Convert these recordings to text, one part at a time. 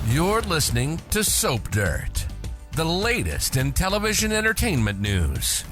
You're listening to Soap Dirt, the latest in television entertainment news.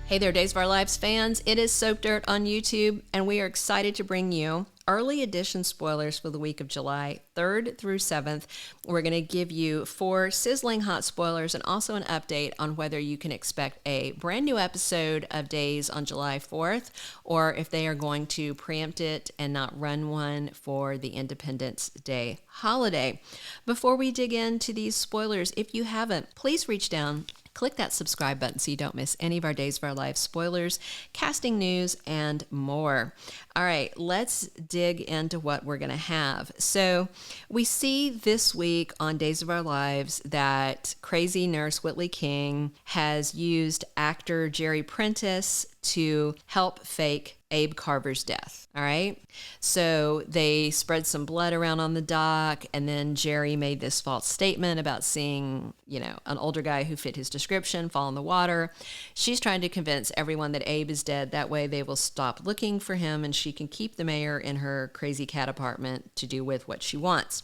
Hey there, Days of Our Lives fans. It is Soap Dirt on YouTube, and we are excited to bring you early edition spoilers for the week of July 3rd through 7th. We're going to give you 4 sizzling hot spoilers and also an update on whether you can expect a brand new episode of Days on July 4th or if they are going to preempt it and not run one for the Independence Day holiday. Before we dig into these spoilers, if you haven't, please reach down, click that subscribe button so you don't miss any of our Days of Our Lives spoilers, casting news, and more. All right, let's dig into what we're going to have. So we see this week on Days of Our Lives that crazy nurse Whitley King has used actor Jerry Prentice to help fake Abe Carver's death. All right. So they spread some blood around on the dock, and then Jerry made this false statement about seeing, an older guy who fit his description fall in the water. She's trying to convince everyone that Abe is dead. That way they will stop looking for him, and she can keep the mayor in her crazy cat apartment to do with what she wants.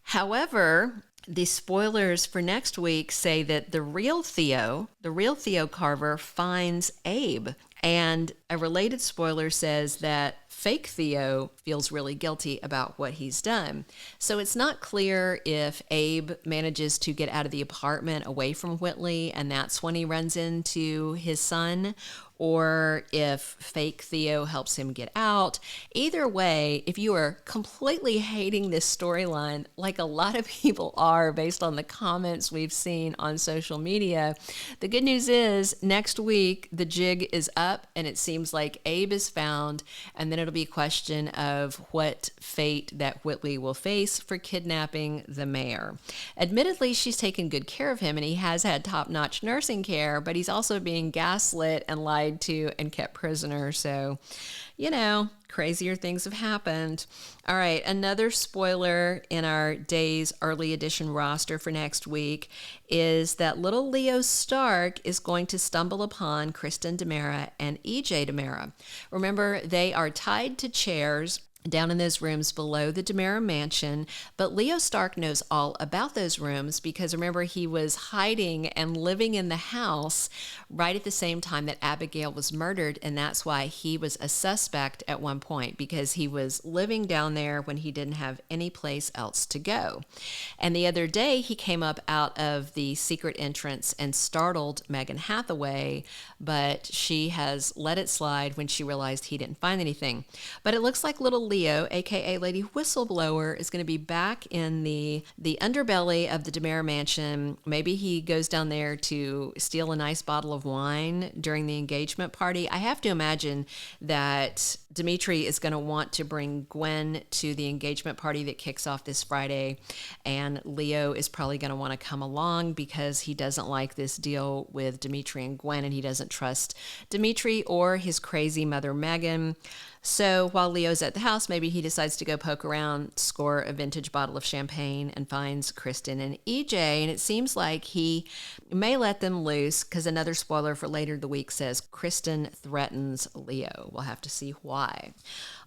However, the spoilers for next week say that the real Theo Carver finds Abe. And a related spoiler says that fake Theo feels really guilty about what he's done. So it's not clear if Abe manages to get out of the apartment away from Whitley, and that's when he runs into his son, or if fake Theo helps him get out. Either way, if you are completely hating this storyline, like a lot of people are based on the comments we've seen on social media, the good news is next week the jig is up and it seems like Abe is found, and then it'll be a question of what fate that Whitley will face for kidnapping the mayor. Admittedly, she's taken good care of him and he has had top-notch nursing care, but he's also being gaslit and lied to and kept prisoner. So, crazier things have happened. All right, another spoiler in our Days early edition roster for next week is that little Leo Stark is going to stumble upon Kristen DiMera and EJ DiMera. Remember, they are tied to chairs down in those rooms below the DiMera mansion, but Leo Stark knows all about those rooms because remember, he was hiding and living in the house right at the same time that Abigail was murdered, and that's why he was a suspect at one point, because he was living down there when he didn't have any place else to go. And the other day, he came up out of the secret entrance and startled Megan Hathaway, but she has let it slide when she realized he didn't find anything. But it looks like little Leo, aka Lady Whistleblower, is going to be back in the underbelly of the DiMera mansion. Maybe he goes down there to steal a nice bottle of wine during the engagement party. I have to imagine that Dimitri is going to want to bring Gwen to the engagement party that kicks off this Friday, and Leo is probably going to want to come along because he doesn't like this deal with Dimitri and Gwen, and he doesn't trust Dimitri or his crazy mother Megan. So while Leo's at the house, maybe he decides to go poke around, score a vintage bottle of champagne, and finds Kristen and EJ. And it seems like he may let them loose because another spoiler for later the week says Kristen threatens Leo. We'll have to see why.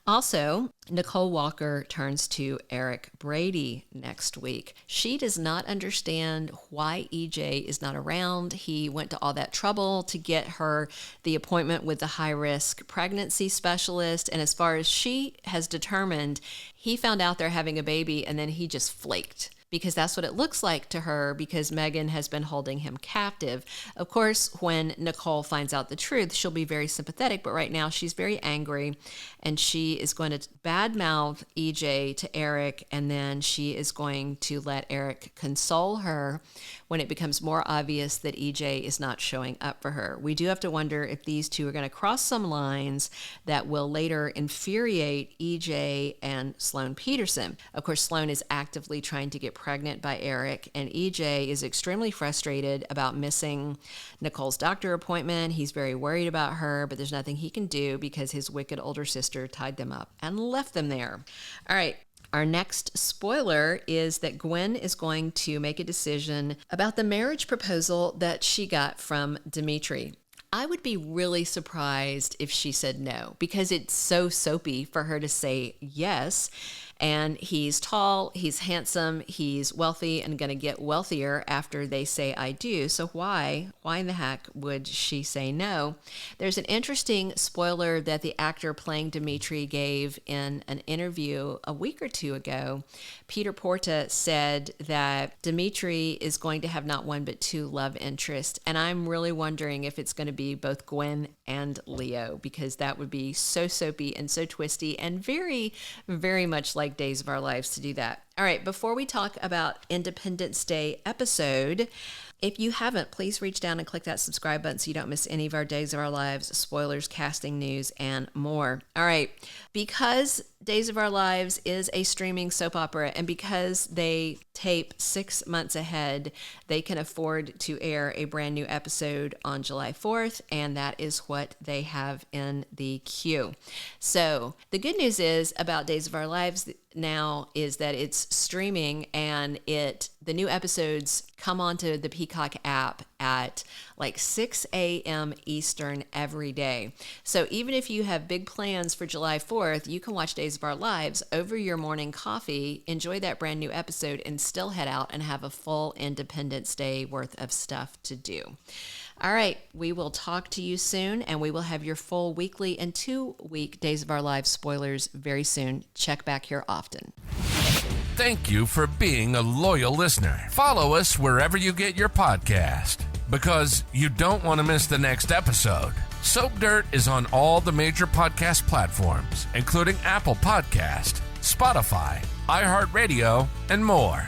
Also, Nicole Walker turns to Eric Brady next week. She does not understand why EJ is not around. He went to all that trouble to get her the appointment with the high-risk pregnancy specialist, and as far as she has determined, he found out they're having a baby and then he just flaked, because that's what it looks like to her, because Megan has been holding him captive. Of course, when Nicole finds out the truth, she'll be very sympathetic, but right now she's very angry, and she is going to badmouth EJ to Eric, and then she is going to let Eric console her when it becomes more obvious that EJ is not showing up for her. We do have to wonder if these two are going to cross some lines that will later infuriate EJ and Sloane Peterson. Of course, Sloane is actively trying to get pregnant by Eric, and EJ is extremely frustrated about missing Nicole's doctor appointment. He's very worried about her, but there's nothing he can do because his wicked older sister tied them up and left them there. All right. Our next spoiler is that Gwen is going to make a decision about the marriage proposal that she got from Dimitri. I would be really surprised if she said no, because it's so soapy for her to say yes. And he's tall, he's handsome, he's wealthy, and going to get wealthier after they say I do. So why in the heck would she say no? There's an interesting spoiler that the actor playing Dimitri gave in an interview a week or two ago. Peter Porta said that Dimitri is going to have not one but two love interests. And I'm really wondering if it's going to be both Gwen and Leo, because that would be so soapy and so twisty and very, very much like Days of Our Lives to do that. All right, before we talk about Independence Day episode, if you haven't, please reach down and click that subscribe button so you don't miss any of our Days of Our Lives, spoilers, casting news, and more. All right, because Days of Our Lives is a streaming soap opera, and because they tape 6 months ahead, they can afford to air a brand new episode on July 4th, and that is what they have in the queue. So the good news is about Days of Our Lives now is that it's streaming, and the new episodes come onto the Peacock app at like 6 a.m. Eastern every day. So even if you have big plans for July 4th, you can watch Days of Our Lives over your morning coffee, enjoy that brand new episode, and still head out and have a full Independence Day worth of stuff to do. All right, we will talk to you soon, and we will have your full weekly and 2-week Days of Our Lives spoilers very soon. Check back here often. Thank you for being a loyal listener. Follow us wherever you get your podcast, because you don't want to miss the next episode. Soap Dirt is on all the major podcast platforms, including Apple Podcast, Spotify, iHeartRadio, and more.